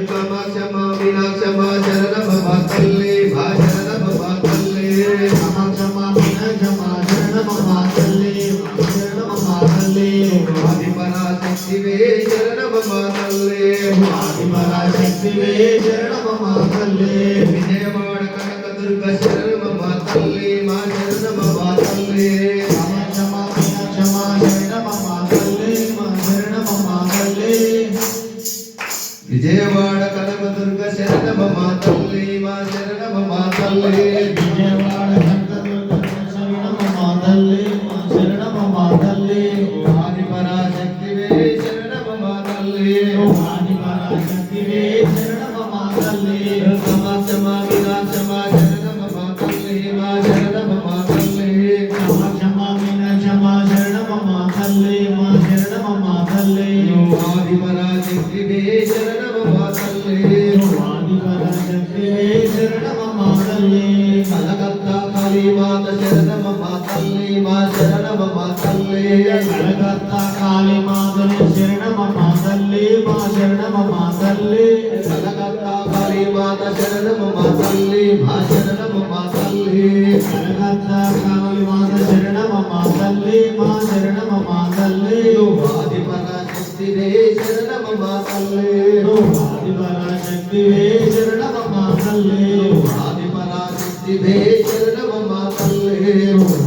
Kamakshama Vinakshama Charanam Bhaktalle తల్లి మా శరణమ మా తల్లి విజయవాడ శరణమ మా తల్లి మా శరణమ మా తల్లి ఆది పరాశక్తివే శరణమ మా తల్లి ఆది పరాశక్తివే శరణమ మా తల్లి సమక్షమ వినాశమ శరణమ మా తల్లి మా శరణమ మా తల్లి సమక్షమ వినాశమ శరణమ మా తల్లి మా శరణమ మా తల్లి ఆది పరాశక్తివే శరణమ మా తల్లి ఆది పరాశక్తివే శరణమ మా తల్లి కలకత్తా కాళీ మాత శరణమ మా తల్లి మా శరణమ మా తల్లి కలకత్తా కాళీ మాతని శరణమ మా తల్లి మా శరణమ మా తల్లి కలకత్తా కాళీ మాత శరణమ మా తల్లి మా శరణమ మా తల్లి కలకత్తా కాళీ మాత శరణమ మా తల్లి మా శరణమ మా తల్లి ఆది పరాశక్తివే శరణమ మా తల్లి ఆది పరాశక్తివే శరణమ మా తల్లి ఆది పరాశక్తివే శరణమ మా తల్లి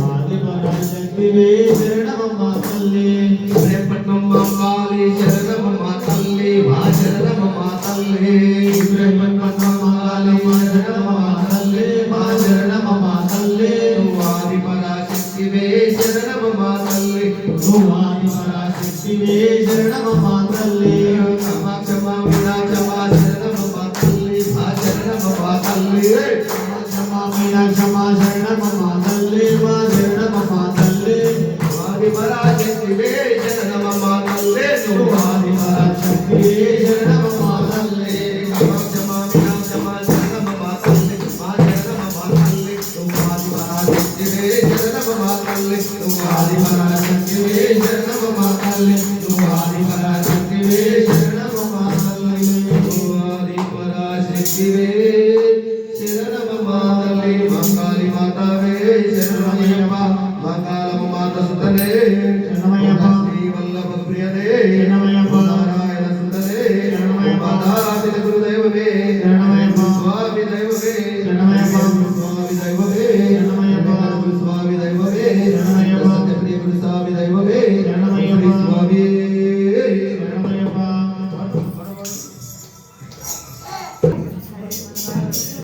ఆది పరాశక్తివే శరణమ మా తల్లి ఇబ్రహీంపట్నం మాంగాళి శరణమ మా తల్లి మా శరణమ మా తల్లి ఇబ్రహీంపట్నం మాంగాళి శరణమ మా తల్లి మా శరణమ మా తల్లి ఆది పరాశక్తివే శరణమ మా తల్లి ఆది పరాశక్తివే శరణమ మా తల్లి సమక్షమ వినాశమ శరణమ మా తల్లి మా శరణమ మా తల్లి మీనాక్షమా శరణమ మా తల్లి మా శరణమ మా తల్లి ఆది పరాశక్తివే శరణమ మా తల్లి ఆది పరాశక్తివే శరణమ మా తల్లి సమక్షమ వినాశమ శరణమ మా తల్లి మా శరణమ మా తల్లి ఆది పరాశక్తివే శరణమ మా తల్లి ఆది పరాశక్తివే శరణమ మా తల్లి ఆది పరాశక్తివే శరణమ మా తల్లి ఆది పరాశక్తివే శరణమ మా తల్లి మంగాళి మాతావే శరణమయ్యప్ప మంగళము మాత సుతనే